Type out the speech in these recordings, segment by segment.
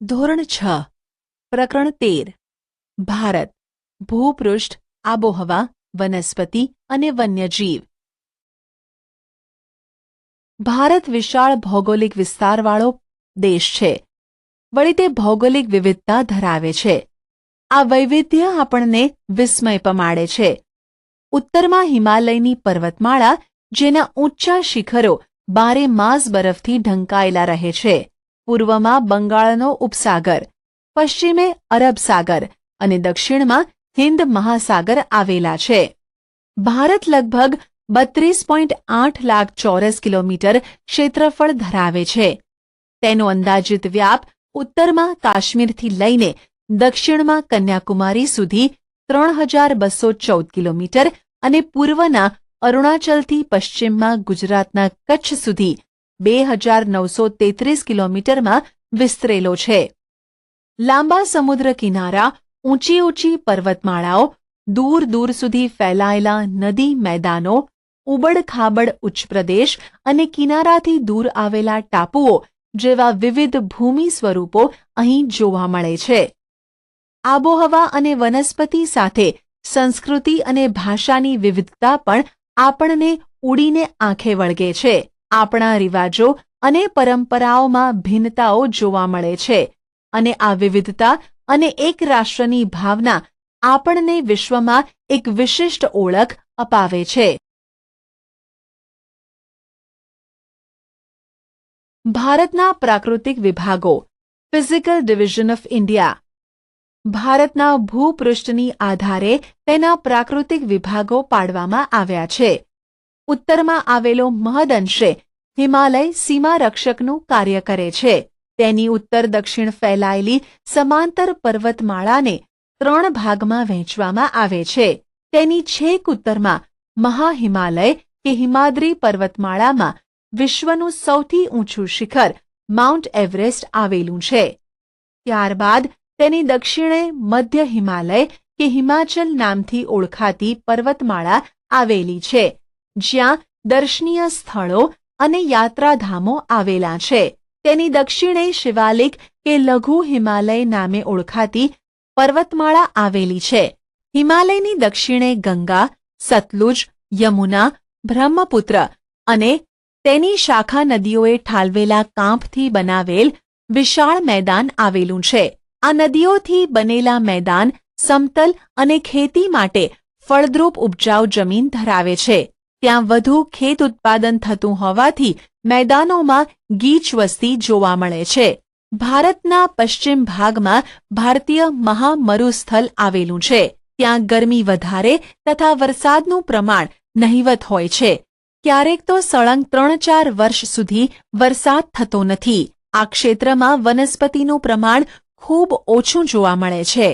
ધોરણ 6 પ્રકરણ 13 ભારત ભૂપૃષ્ઠ આબોહવા વનસ્પતિ અને વન્યજીવ ભારત વિશાળ ભૌગોલિક વિસ્તારવાળો દેશ છે. વળી તે ભૌગોલિક વિવિધતા ધરાવે છે. આ વૈવિધ્ય આપણને વિસ્મય પમાડે છે. ઉત્તરમાં હિમાલયની પર્વતમાળા, જેના ઊંચા શિખરો બારે માસ બરફથી ઢંકાયેલા રહે છે. પૂર્વમાં બંગાળનો ઉપસાગર, પશ્ચિમે અરબ સાગર અને દક્ષિણમાં હિન્દ મહાસાગર આવેલા છે. ભારત લગભગ 32.8 લાખ ચોરસ કિલોમીટર ક્ષેત્રફળ ધરાવે છે. તેનો અંદાજિત વ્યાપ ઉત્તરમાં કાશ્મીરથી લઈને દક્ષિણમાં કન્યાકુમારી સુધી 3214 કિલોમીટર અને પૂર્વના અરુણાચલથી પશ્ચિમમાં ગુજરાતના કચ્છ સુધી 2933 કિલોમીટરમાં વિસ્તરેલો છે. લાંબા સમુદ્ર કિનારા, ઊંચી ઊંચી પર્વતમાળાઓ, દૂર દૂર સુધી ફેલાયેલા નદી મેદાનો, ઉબડ-ખાબડ ઉચ્ચપ્રદેશ અને કિનારાથી દૂર આવેલા ટાપુઓ જેવા વિવિધ ભૂમિ સ્વરૂપો અહીં જોવા મળે છે. આબોહવા અને વનસ્પતિ સાથે સંસ્કૃતિ અને ભાષાની વિવિધતા પણ આપણને ઉડીને આંખે વળગે છે. આપણા રિવાજો અને પરંપરાઓમાં ભિન્નતાઓ જોવા મળે છે અને આ વિવિધતા અને એક રાષ્ટ્રની ભાવના આપણને વિશ્વમાં એક વિશિષ્ટ ઓળખ અપાવે છે. ભારતના પ્રાકૃતિક વિભાગો. Physical division of India. ભારતના ભૂપૃષ્ઠની આધારે તેના પ્રાકૃતિક વિભાગો પાડવામાં આવ્યા છે. ઉત્તરમાં આવેલો મહદઅંશે હિમાલય સીમારક્ષકનું કાર્ય કરે છે. તેની ઉત્તર દક્ષિણ ફેલાયેલી સમાંતર પર્વતમાળાને 3 ભાગમાં વહેંચવામાં આવે છે. તેની છેક ઉત્તરમાં મહાહિમાલય કે હિમાદ્રી પર્વતમાળામાં વિશ્વનું સૌથી ઊંચું શિખર માઉન્ટ એવરેસ્ટ આવેલું છે. ત્યારબાદ તેની દક્ષિણે મધ્ય હિમાલય કે હિમાચલ નામથી ઓળખાતી પર્વતમાળા આવેલી છે, જ્યાં દર્શનીય સ્થળો અને યાત્રાધામો આવેલા છે. તેની દક્ષિણે શિવાલિક કે લઘુ હિમાલય નામે ઓળખાતી પર્વતમાળા આવેલી છે. હિમાલયની દક્ષિણે ગંગા, સતલુજ, યમુના, બ્રહ્મપુત્ર અને તેની શાખા નદીઓએ ઠાલવેલા કાંપથી બનાવેલ વિશાળ મેદાન આવેલું છે. આ નદીઓથી બનેલા મેદાન સમતલ અને ખેતી માટે ફળદ્રુપ ઉપજાઉ જમીન ધરાવે છે. ત્યાં વધુ ખેત ઉત્પાદન થતું હોવાથી મેદાનોમાં ગીચ વસ્તી જોવા મળે છે. ભારતના પશ્ચિમ ભાગમાં ભારતીય મહામરુસ્થલ આવેલું છે. ત્યાં ગરમી વધારે તથા વરસાદનું પ્રમાણ નહિવત હોય છે. ક્યારેક તો સળંગ 3-4 વર્ષ સુધી વરસાદ થતો નથી. આ ક્ષેત્રમાં વનસ્પતિનું પ્રમાણ ખૂબ ઓછું જોવા મળે છે.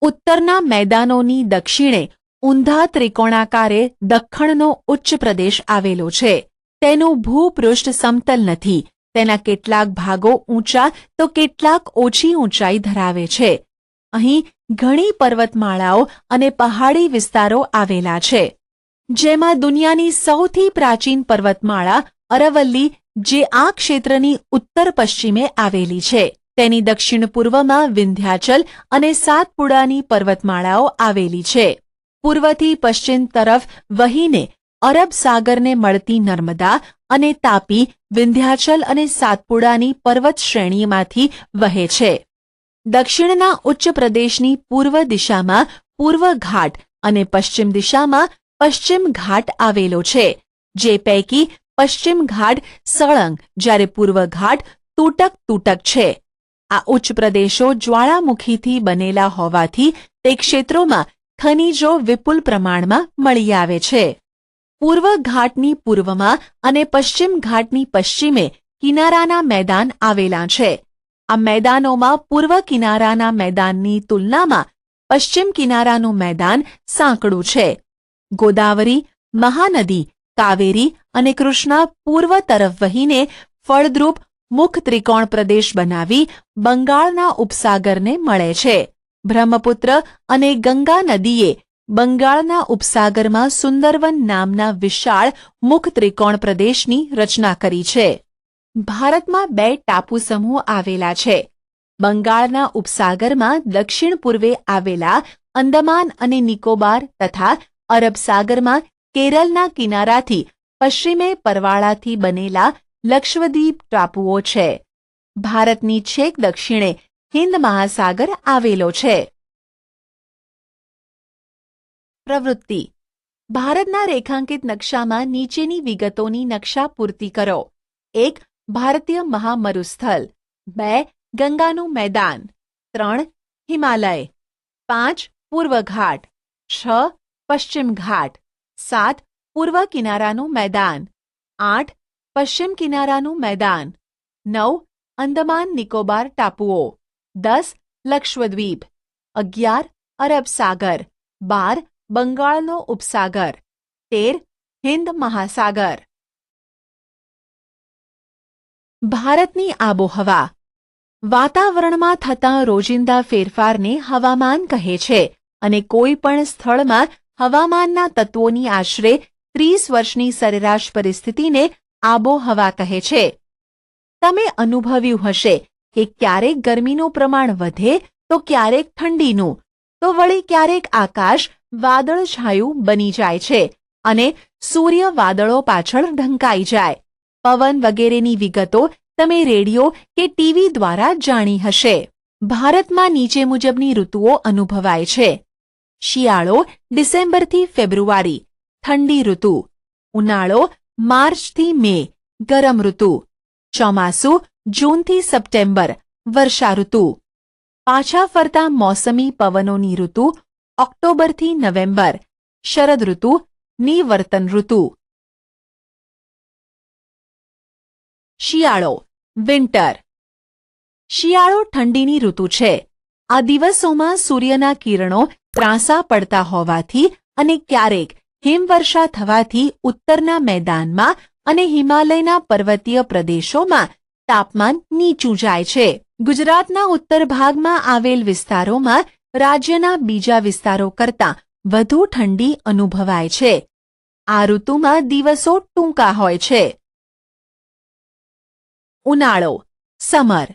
ઉત્તરના મેદાનોની દક્ષિણે ઊંધા ત્રિકોણાકારે દખ્ખણનો ઉચ્ચ પ્રદેશ આવેલો છે. તેનું ભૂપૃષ્ઠ સમતલ નથી. તેના કેટલાક ભાગો ઊંચા તો કેટલાક ઓછી ઊંચાઈ ધરાવે છે. અહીં ઘણી પર્વતમાળાઓ અને પહાડી વિસ્તારો આવેલા છે, જેમાં દુનિયાની સૌથી પ્રાચીન પર્વતમાળા અરવલ્લી, જે આ ક્ષેત્રની ઉત્તર પશ્ચિમે આવેલી છે. તેની દક્ષિણ પૂર્વમાં વિંધ્યાચલ અને સાતપુડાની પર્વતમાળાઓ આવેલી છે. પૂર્વથી પશ્ચિમ તરફ વહીને અરબ સાગરને મળતી નર્મદા અને તાપી વિંધ્યાચલ અને સાતપુડાની પર્વત શ્રેણીમાંથી વહે છે. દક્ષિણના ઉચ્ચ પ્રદેશની પૂર્વ દિશામાં પૂર્વ ઘાટ અને પશ્ચિમ દિશામાં પશ્ચિમ ઘાટ આવેલો છે, જે પૈકી પશ્ચિમ ઘાટ સળંગ જ્યારે પૂર્વ ઘાટ તૂટક છે. આ ઉચ્ચ પ્રદેશો જ્વાળામુખીથી બનેલા હોવાથી તે ક્ષેત્રોમાં ખનિજો વિપુલ પ્રમાણમાં મળી આવે છે. પૂર્વ ઘાટની પૂર્વમાં અને પશ્ચિમ ઘાટની પશ્ચિમે કિનારાના મેદાન આવેલા છે. આ મેદાનોમાં પૂર્વ કિનારાના મેદાનની તુલનામાં પશ્ચિમ કિનારાનું મેદાન સાંકડું છે. ગોદાવરી, મહાનદી, કાવેરી અને કૃષ્ણા પૂર્વ તરફ વહીને ફળદ્રુપ મુખ ત્રિકોણ પ્રદેશ બનાવી બંગાળના ઉપસાગરને મળે છે. બ્રહ્મપુત્ર અને ગંગા નદીએ બંગાળના ઉપસાગરમાં સુંદરવન નામના વિશાળ મુખ ત્રિકોણ પ્રદેશની રચના કરી છે. ભારતમાં 2 ટાપુ સમૂહ આવેલા છે. બંગાળના ઉપસાગરમાં દક્ષિણ પૂર્વે આવેલા અંદમાન અને નિકોબાર તથા અરબ સાગરમાં કેરળના કિનારાથી પશ્ચિમે પરવાળાથી બનેલા લક્ષદ્વીપ ટાપુઓ છે. ભારતની છેક દક્ષિણે હિન્દ મહાસાગર આવેલો છે. પ્રવૃત્તિ: ભારતના રેખાંકિત નકશામાં નીચેની વિગતોની નકશા પૂર્તિ કરો. 1. ભારતીય મહામરુસ્થળ. 2. ગંગાનું મેદાન. 3. હિમાલય. 5. પૂર્વ ઘાટ. 6. પશ્ચિમ ઘાટ. 7. પૂર્વ કિનારાનું મેદાન. 8. પશ્ચિમ કિનારાનું મેદાન. 9. અંદમાન નિકોબાર ટાપુઓ. 10. લક્ષદ્વીપ. 11. અરબ સાગર. 12. બંગાળનો ઉપસાગર. 13. હિન્દ મહાસાગર. ભારતની આબોહવા. વાતાવરણમાં થતા રોજિંદા ફેરફારને હવામાન કહે છે અને કોઈ પણ સ્થળમાં હવામાનના તત્વોની આશરે 30 વર્ષની સરેરાશ પરિસ્થિતિને આબોહવા કહે છે. તમે અનુભવ્યું હશે કે ક્યારેક ગરમીનું પ્રમાણ વધે તો ક્યારેક ઠંડીનું, તો વળી ક્યારેક આકાશ વાદળછાયું બની જાય છે અને સૂર્ય વાદળો પાછળ ઢંકાઈ જાય. પવન વગેરેની વિગતો તમે રેડિયો કે ટીવી દ્વારા જાણી હશે. ભારતમાં નીચે મુજબની ઋતુઓ અનુભવાય છે. શિયાળો ડિસેમ્બરથી ફેબ્રુઆરી, ઠંડી ઋતુ. ઉનાળો માર્ચથી મે, ગરમ ઋતુ. ચોમાસું જૂનથી સપ્ટેમ્બર, વર્ષા ઋતુ. પાછા ફરતા મોસમી પવનોની ઋતુ ઓક્ટોબરથી નવેમ્બર, શરદ ઋતુ, નિવર્તન ઋતુ. શિયાળો વિન્ટર. શિયાળો ઠંડીની ઋતુ છે. આ દિવસોમાં સૂર્યના કિરણો ત્રાંસા પડતા હોવાથી અને ક્યારેક હિમવર્ષા થવાથી ઉત્તરના મેદાનમાં અને હિમાલયના પર્વતીય પ્રદેશોમાં તાપમાન નીચું જાય છે. ગુજરાતના ઉત્તર ભાગમાં આવેલ વિસ્તારોમાં રાજ્યના બીજા વિસ્તારો કરતાં વધુ ઠંડી અનુભવાય છે. આ ઋતુમાં દિવસો ટૂંકા હોય છે. ઉનાળો સમર.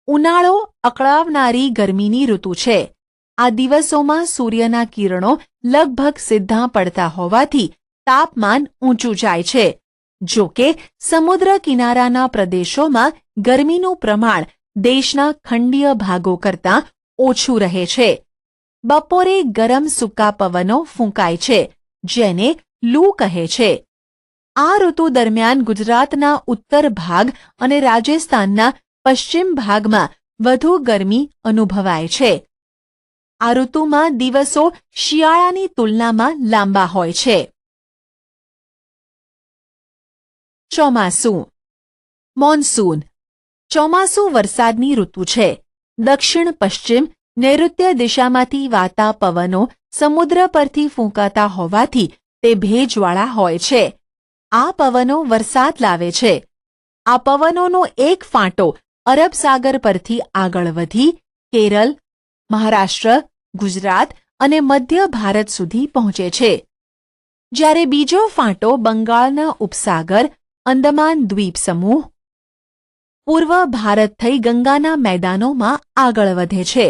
ઉનાળો અકળાવનારી ગરમીની ઋતુ છે. આ દિવસોમાં સૂર્યના કિરણો લગભગ સીધા પડતા હોવાથી તાપમાન ઊંચું જાય છે. જો કે સમુદ્ર કિનારાના પ્રદેશોમાં ગરમીનું પ્રમાણ દેશના ખંડીય ભાગો કરતાં ઓછું રહે છે. બપોરે ગરમ સૂકા પવનો ફૂંકાય છે, જેને લૂ કહે છે. આ ઋતુ દરમિયાન ગુજરાતના ઉત્તર ભાગ અને રાજસ્થાનના પશ્ચિમ ભાગમાં વધુ ગરમી અનુભવાય છે. આ ઋતુમાં દિવસો શિયાળાની તુલનામાં લાંબા હોય છે. ચોમાસું મોન્સૂન. ચોમાસું વરસાદની ઋતુ છે. દક્ષિણ પશ્ચિમ નૈઋત્ય દિશામાંથી વાતા પવનો સમુદ્ર પરથી ફૂંકાતા હોવાથી તે ભેજવાળા હોય છે. આ પવનો વરસાદ લાવે છે. આ પવનોનો એક ફાંટો અરબ સાગર પરથી આગળ વધી કેરળ, મહારાષ્ટ્ર, ગુજરાત અને મધ્ય ભારત સુધી પહોંચે છે. જ્યારે બીજો ફાંટો બંગાળના ઉપસાગર, અંદમાન દ્વીપ સમૂહ, પૂર્વ ભારત થઈ ગંગાના મેદાનોમાં આગળ વધે છે.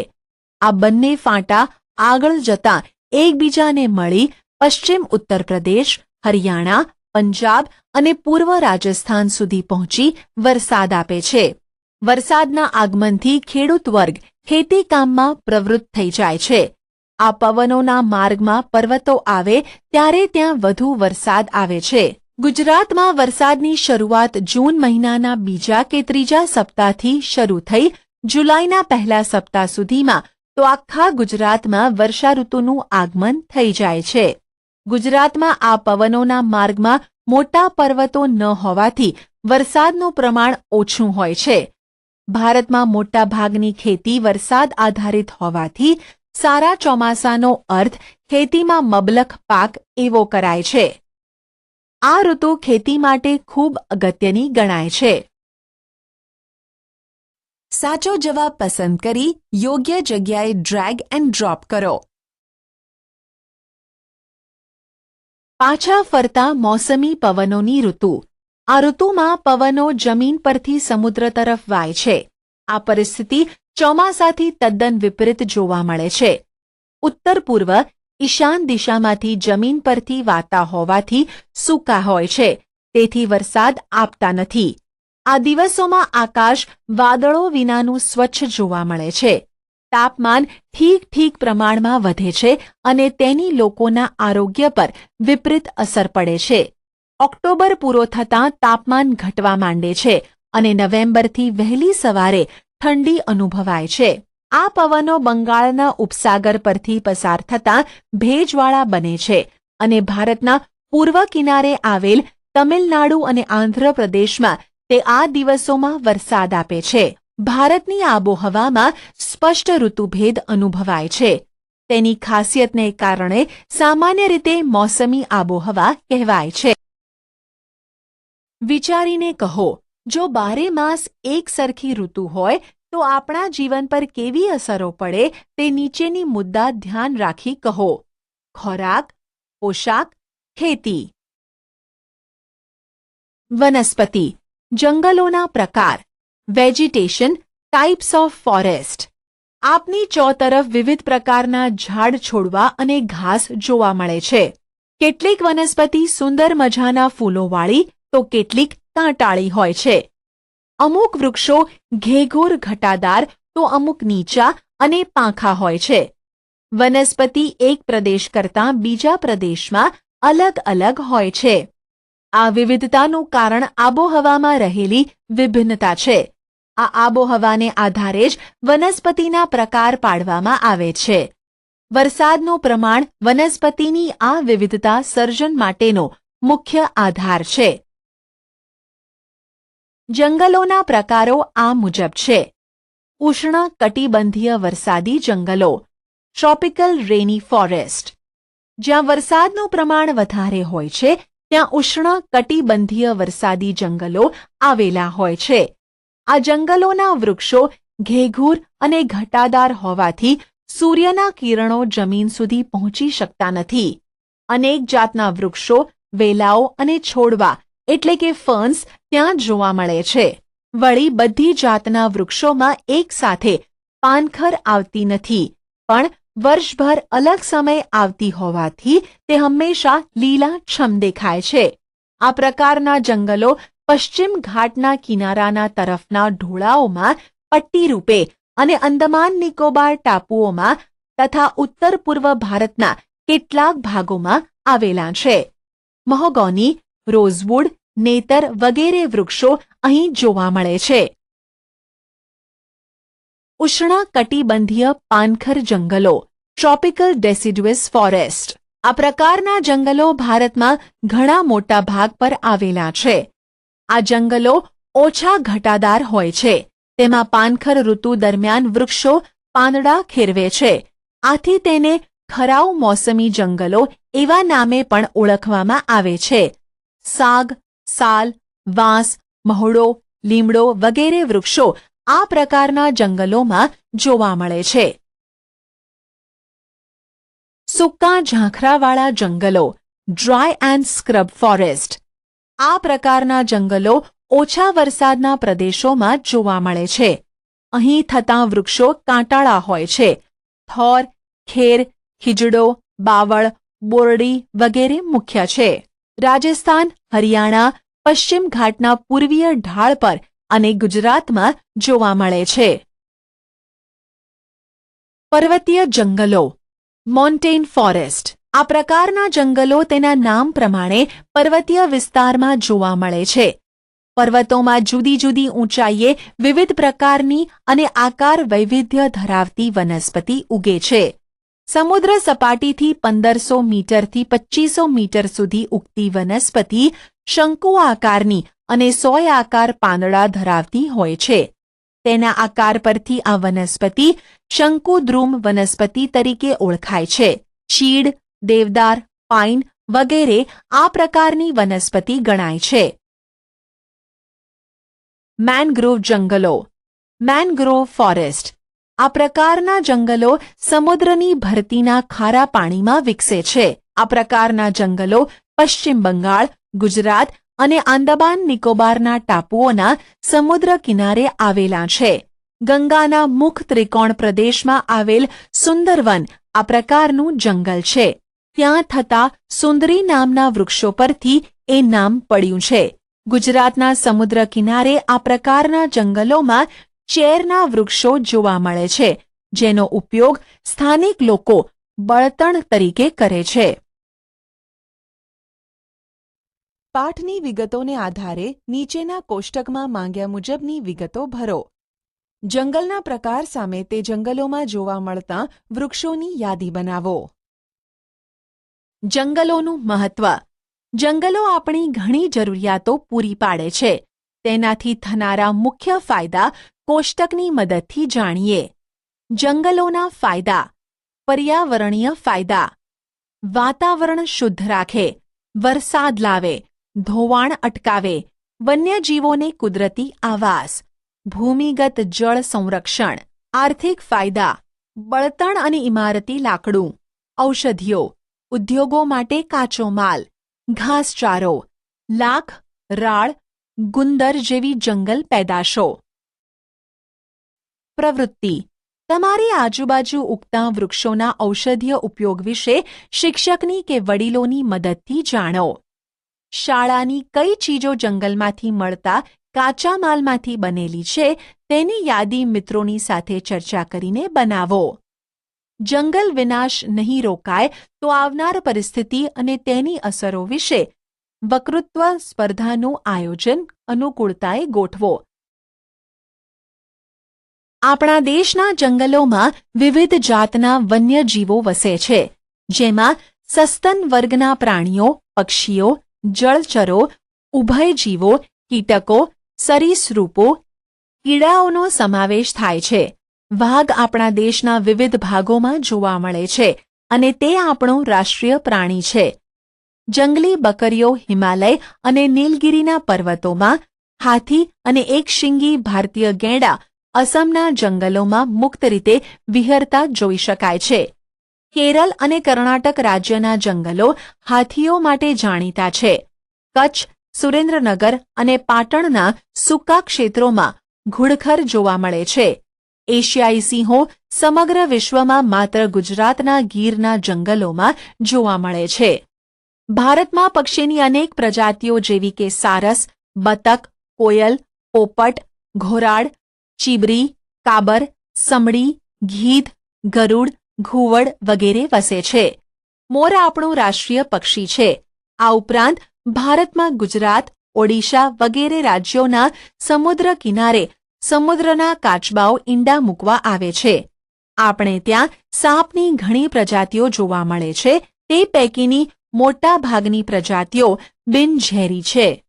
આ બંને ફાંટા આગળ જતાં એકબીજાને મળી પશ્ચિમ ઉત્તર પ્રદેશ, હરિયાણા, પંજાબ અને પૂર્વ રાજસ્થાન સુધી પહોંચી વરસાદ આપે છે. વરસાદના આગમનથી ખેડૂત વર્ગ ખેતીકામમાં પ્રવૃત્ત થઈ જાય છે. આ પવનોના માર્ગમાં પર્વતો આવે ત્યારે ત્યાં વધુ વરસાદ આવે છે. ગુજરાતમાં વરસાદની શરૂઆત જૂન મહિનાના બીજા કે ત્રીજા સપ્તાહથી શરૂ થઈ જુલાઈના પહેલા સપ્તાહ સુધીમાં તો આખા ગુજરાતમાં વર્ષાઋતુનું આગમન થઈ જાય છે. ગુજરાતમાં આ પવનોના માર્ગમાં મોટા પર્વતો ન હોવાથી વરસાદનું પ્રમાણ ઓછું હોય છે. ભારતમાં મોટા ભાગની ખેતી વરસાદ આધારિત હોવાથી સારા ચોમાસાનો અર્થ ખેતીમાં મબલખ પાક એવો કરાય છે. આ ઋતુ ખેતી માટે ખૂબ અગત્યની ગણાય છે. સાચો જવાબ પસંદ કરી યોગ્ય જગ્યાએ ડ્રેગ એન્ડ ડ્રોપ કરો. પાછા ફરતા મોસમી પવનોની ઋતુ. આ ઋતુમાં પવનો જમીન પરથી સમુદ્ર તરફ વાય છે. આ પરિસ્થિતિ ચોમાસાથી તદ્દન વિપરીત જોવા મળે છે. ઉત્તર પૂર્વ ઈશાન દિશામાંથી જમીન પરથી વાતા હોવાથી સૂકા હોય છે, તેથી વરસાદ આપતા નથી. આ દિવસોમાં આકાશ વાદળો વિનાનું સ્વચ્છ જોવા મળે છે. તાપમાન ઠીક પ્રમાણમાં વધે છે અને તેની લોકોના આરોગ્ય પર વિપરીત અસર પડે છે. ઓક્ટોબર પૂરો થતાં તાપમાન ઘટવા માંડે છે અને નવેમ્બરથી વહેલી સવારે ઠંડી અનુભવાય છે. આ પવનો બંગાળના ઉપસાગર પરથી પસાર થતાં ભેજવાળા બને છે અને ભારતના પૂર્વ કિનારે આવેલ તમિલનાડુ અને આંધ્રપ્રદેશમાં તે આ દિવસોમાં વરસાદ આપે છે. ભારતની આબોહવામાં સ્પષ્ટ ઋતુભેદ અનુભવાય છે. તેની ખાસિયતને કારણે સામાન્ય રીતે મોસમી આબોહવા કહેવાય છે. વિચારીને કહો, જો 12 માસ એક સરખી ઋતુ હોય તો આપણા જીવન પર કેવી અસરો પડે તે નીચેની મુદ્દા ધ્યાન રાખી કહો. ખોરાક, પોશાક, ખેતી. વનસ્પતિ, જંગલોના પ્રકાર. Vegetation, types of forest. આપની ચોતરફ વિવિધ પ્રકારના ઝાડ છોડવા અને ઘાસ જોવા મળે છે. કેટલીક વનસ્પતિ સુંદર મજાના ફૂલોવાળી તો કેટલીક કાંટાળી હોય છે. અમુક વૃક્ષો ઘેઘૂર ઘટાદાર તો અમુક નીચા અને પાંખા હોય છે. વનસ્પતિ એક પ્રદેશ કરતાં બીજા પ્રદેશમાં અલગ અલગ હોય છે. આ વિવિધતાનું કારણ આબોહવામાં રહેલી વિભિન્નતા છે. આ આબોહવાને આધારે જ વનસ્પતિના પ્રકાર પાડવામાં આવે છે. વરસાદનું પ્રમાણ વનસ્પતિની આ વિવિધતા સર્જન માટેનો મુખ્ય આધાર છે. જંગલોના પ્રકારો આ મુજબ છે. ઉષ્ણ કટિબંધીય વરસાદી જંગલો, ટ્રોપિકલ રેની ફોરેસ્ટ. જ્યાં વરસાદનું પ્રમાણ વધારે હોય છે ત્યાં ઉષ્ણ કટિબંધીય વરસાદી જંગલો આવેલા હોય છે. આ જંગલોના વૃક્ષો ઘેઘૂર અને ઘટાદાર હોવાથી સૂર્યના કિરણો જમીન સુધી પહોંચી શકતા નથી. અનેક જાતના વૃક્ષો, વેલાઓ અને છોડવા એટલે કે ફર્ન્સ ત્યાં જોવા મળે છે. વળી બધી જાતના વૃક્ષોમાં એક સાથે પાનખર આવતી નથી, પણ વર્ષભર અલગ સમય આવતી હોવાથી તે હંમેશા લીલાછમ દેખાય છે. આ પ્રકારના જંગલો પશ્ચિમ ઘાટના કિનારાના તરફના ઢોળાવોમાં પટ્ટી રૂપે અને અંદમાન નિકોબાર ટાપુઓમાં તથા ઉત્તર પૂર્વ ભારતના કેટલાક ભાગોમાં આવેલા છે. મહોગોની, રોઝવુડ, નેતર વગેરે વૃક્ષો અહીં જોવા મળે છે. ઉષ્ણ કટિબંધીય પાનખર જંગલો, ટ્રોપિકલ ડેસિડ્યુઅસ ફોરેસ્ટ. આ પ્રકારના જંગલો ભારતમાં ઘણા મોટા ભાગ પર આવેલા છે. આ જંગલો ઓછા ઘટાદાર હોય છે. તેમાં પાનખર ઋતુ દરમિયાન વૃક્ષો પાંદડા ખેરવે છે. આથી તેને ખરાઉ મોસમી જંગલો એવા નામે પણ ઓળખવામાં આવે છે. સાગ, સાલ, વાંસ, મહોડો, લીમડો વગેરે વૃક્ષો આ પ્રકારના જંગલોમાં જોવા મળે છે. સૂકા ઝાંખરાવાળા જંગલો, ડ્રાય એન્ડ સ્ક્રબ ફોરેસ્ટ. આ પ્રકારના જંગલો ઓછા વરસાદના પ્રદેશોમાં જોવા મળે છે. અહીં થતાં વૃક્ષો કાંટાળા હોય છે. થોર, ખેર, ખીજડો, બાવળ, બોરડી વગેરે મુખ્ય છે. રાજસ્થાન, હરિયાણા, પશ્ચિમ ઘાટના પૂર્વીય ઢાળ પર અને ગુજરાતમાં જોવા મળે છે. પર્વતીય જંગલો, મોન્ટેન ફોરેસ્ટ. આ પ્રકારના જંગલો તેના નામ પ્રમાણે પર્વતીય વિસ્તારમાં જોવા મળે છે. પર્વતોમાં જુદી જુદી ઊંચાઈએ વિવિધ પ્રકારની અને આકાર વૈવિધ્ય ધરાવતી વનસ્પતિ ઉગે છે. સમુદ્ર સપાટીથી 1500 મીટરથી 2500 મીટર સુધી ઉગતી વનસ્પતિ શંકુ આકારની અને સોયાકાર પાંદડા ધરાવતી હોય છે. તેના આકાર પરથી આ વનસ્પતિ શંકુદ્રુમ વનસ્પતિ તરીકે ઓળખાય છે. ચીડ, દેવદાર, પાઇન વગેરે આ પ્રકારની વનસ્પતિ ગણાય છે. મેનગ્રોવ જંગલો, મેનગ્રોવ ફોરેસ્ટ. આ પ્રકારના જંગલો સમુદ્રની ભરતીના ખારા પાણીમાં વિકસે છે. આ પ્રકારના જંગલો પશ્ચિમ બંગાળ, ગુજરાત અને આંદામાન નિકોબારના ટાપુઓના સમુદ્ર કિનારે આવેલા છે. ગંગાના મુખ ત્રિકોણ પ્રદેશમાં આવેલ સુંદરવન આ પ્રકારનું જંગલ છે. ત્યાં થતા સુંદરી નામના વૃક્ષો પરથી એ નામ પડ્યું છે. ગુજરાતના સમુદ્ર કિનારે આ પ્રકારના જંગલોમાં ચેરના વૃક્ષો જોવા મળે છે, જેનો ઉપયોગ સ્થાનિક લોકો બળતણ તરીકે કરે છે. પાઠની વિગતોને આધારે નીચેના કોષ્ટકમાં માંગ્યા મુજબની વિગતો ભરો. જંગલના પ્રકાર સામે તે જંગલોમાં જોવા મળતા વૃક્ષોની યાદી બનાવો. જંગલોનું મહત્વ. જંગલો આપણી ઘણી જરૂરિયાતો પૂરી પાડે છે. તેનાથી થનારા મુખ્ય ફાયદા કોષ્ટકની મદદથી જાણીએ. જંગલોના ફાયદા. પર્યાવરણીય ફાયદા. વાતાવરણ શુદ્ધ રાખે, વરસાદ લાવે, ધોવાણ અટકાવે, વન્યજીવોને કુદરતી આવાસ, ભૂમિગત જળ સંરક્ષણ. આર્થિક ફાયદા. બળતણ અને ઇમારતી લાકડું, ઔષધિઓ, ઉદ્યોગો માટે કાચો માલ, ઘાસચારો, લાખ, રાળ, ગુંદર જેવી જંગલ પેદાશો. પ્રવૃત્તિ. તમારી આજુબાજુ ઉગતા વૃક્ષોના ઔષધીય ઉપયોગ વિશે શિક્ષકની કે વડીલોની મદદથી જાણો. શાળાની કઈ ચીજો જંગલમાંથી મળતા કાચા માલમાંથી બનેલી છે તેની યાદી મિત્રોની સાથે ચર્ચા કરીને બનાવો. જંગલ વિનાશ નહીં રોકાય તો આવનાર પરિસ્થિતિ અને તેની અસરો વિશે વક્તૃત્વ સ્પર્ધાનું આયોજન અનુકૂળતાએ ગોઠવો. આપણા દેશના જંગલોમાં વિવિધ જાતના વન્યજીવો વસે છે, જેમાં સસ્તન વર્ગના પ્રાણીઓ, પક્ષીઓ, જળચરો, ઉભયજીવો, કીટકો, સરીસૃપો, કીડાઓનો સમાવેશ થાય છે. વાઘ આપણા દેશના વિવિધ ભાગોમાં જોવા મળે છે અને તે આપણું રાષ્ટ્રીય પ્રાણી છે. જંગલી બકરીઓ હિમાલય અને નીલગિરીના પર્વતોમાં, હાથી અને એકશિંગી ભારતીય ગેંડા અસમના જંગલોમાં મુક્ત રીતે વિહરતા જોઈ શકાય છે. કેરળ અને કર્ણાટક રાજ્યના જંગલો હાથીઓ માટે જાણીતા છે. કચ્છ, સુરેન્દ્રનગર અને પાટણના સૂકા ક્ષેત્રોમાં ઘુડખર જોવા મળે છે. એશિયાઈ સિંહો સમગ્ર વિશ્વમાં માત્ર ગુજરાતના ગીરના જંગલોમાં જોવા મળે છે. ભારતમાં પક્ષીની અનેક પ્રજાતિઓ જેવી કે સારસ, બતક, કોયલ, પોપટ, ઘોરાડ, ચીબરી, કાબર, સમડી, ગીધ, ગરુડ, ઘુવડ વગેરે વસે છે. મોર આપણું રાષ્ટ્રીય પક્ષી છે. આ ઉપરાંત ભારતમાં ગુજરાત, ઓડિશા વગેરે રાજ્યોના સમુદ્ર કિનારે સમુદ્રના કાચબાઓ ઈંડા મૂકવા આવે છે. આપણે ત્યાં સાપની ઘણી પ્રજાતિઓ જોવા મળે છે. તે પૈકીની મોટા ભાગની પ્રજાતિઓ બિનઝેરી છે.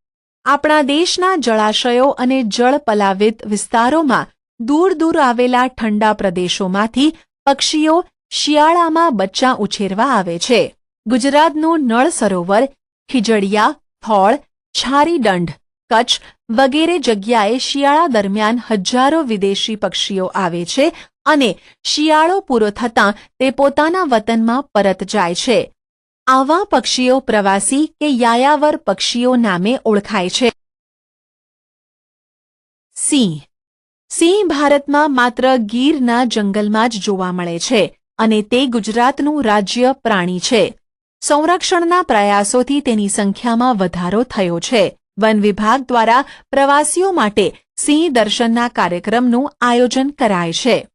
આપણા દેશના જળાશયો અને જળ પલાવિત વિસ્તારોમાં દૂર દૂર આવેલા ઠંડા પ્રદેશોમાંથી પક્ષીઓ શિયાળામાં બચ્ચાં ઉછેરવા આવે છે. ગુજરાતનું નળ સરોવર, ખીજડીયા, થોળ, છારીદંડ, કચ્છ વગેરે જગ્યાએ શિયાળા દરમિયાન હજારો વિદેશી પક્ષીઓ આવે છે અને શિયાળો પૂરો થતાં તે પોતાના વતનમાં પરત જાય છે. આવા પક્ષીઓ પ્રવાસી કે યાયાવર પક્ષીઓ નામે ઓળખાય છે. સિંહ. સિંહ ભારતમાં માત્ર ગીરના જંગલમાં જ જોવા મળે છે અને તે ગુજરાતનું રાજ્ય પ્રાણી છે. સંરક્ષણના પ્રયાસોથી તેની સંખ્યામાં વધારો થયો છે. વન વિભાગ દ્વારા પ્રવાસીઓ માટે સિંહ દર્શનના કાર્યક્રમનું આયોજન કરાય છે.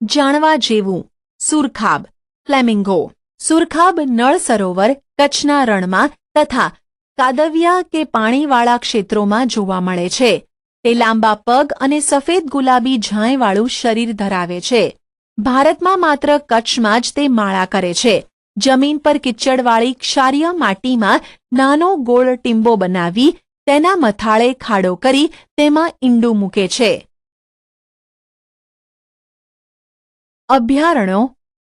જાણવા જેવું. સુરખાબ, ફ્લેમિંગો. સુરખાબ નળ સરોવર, કચ્છના રણમાં તથા કાદવિયા કે પાણીવાળા ક્ષેત્રોમાં જોવા મળે છે. તે લાંબા પગ અને સફેદ ગુલાબી ઝાંયવાળું શરીર ધરાવે છે. ભારતમાં માત્ર કચ્છમાં જ તે માળા કરે છે. જમીન પર કિચડવાળી ક્ષારીય માટીમાં નાનો ગોળ ટીંબો બનાવી તેના મથાળે ખાડો કરી તેમાં ઈંડું મૂકે છે. અભયારણ્યો,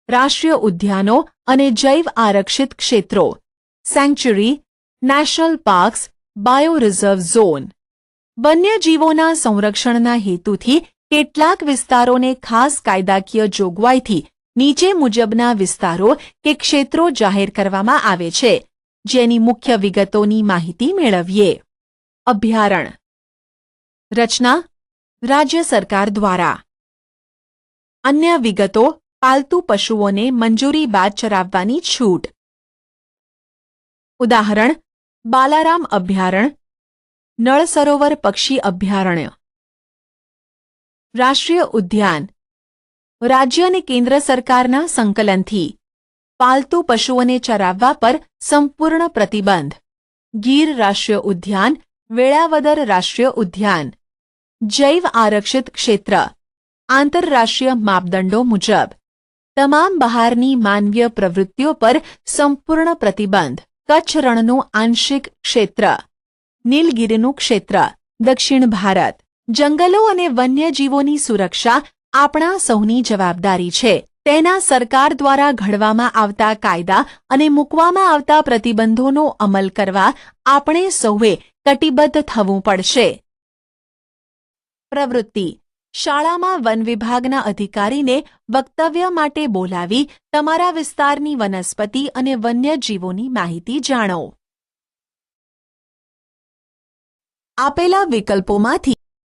રાષ્ટ્રીય ઉદ્યાનો અને જૈવ આરક્ષિત ક્ષેત્રો, sanctuary, national parks, bio reserve zone. વન્યજીવોના સંરક્ષણના હેતુથી કેટલાક વિસ્તારોને ખાસ કાયદાકીય જોગવાઈથી નીચે મુજબના વિસ્તારો કે ક્ષેત્રો જાહેર કરવામાં આવે છે, જેની મુખ્ય વિગતોની માહિતી મેળવીએ. અભયારણ્ય. રચના રાજ્ય સરકાર દ્વારા. અન્ય વિગતો પાલતુ પશુઓને મંજૂરી બાદ ચરાવવાની છૂટ. ઉદાહરણ બાલારામ અભયારણ્ય, નળ સરોવર પક્ષી અભયારણ્ય. રાષ્ટ્રીય ઉદ્યાન રાજ્ય અને કેન્દ્ર સરકારના સંકલનથી પાલતુ પશુઓને ચરાવવા પર સંપૂર્ણ પ્રતિબંધ. ગીર રાષ્ટ્રીય ઉદ્યાન, વેળાવદર રાષ્ટ્રીય ઉદ્યાન. જૈવ આરક્ષિત ક્ષેત્ર આંતરરાષ્ટ્રીય માપદંડો મુજબ. તમામ બહારની માનવીય પ્રવૃત્તિઓ પર સંપૂર્ણ પ્રતિબંધ. કચ્છ રણનું આંશિક ક્ષેત્ર. નીલગિરીનું ક્ષેત્ર દક્ષિણ ભારત. જંગલો અને વન્યજીવોની સુરક્ષા આપણા સૌની જવાબદારી છે. તેના સરકાર દ્વારા ઘડવામાં આવતા કાયદા અને મૂકવામાં આવતા પ્રતિબંધોનો અમલ કરવા આપણે સૌએ કટિબદ્ધ થવું પડશે. પ્રવૃત્તિ શાળામાં વન વિભાગના અધિકારીને વક્તવ્ય માટે બોલાવી તમારા વિસ્તારની વનસ્પતિ અને વન્યજીવોની માહિતી જાણો. આપેલા વિકલ્પોમાંથી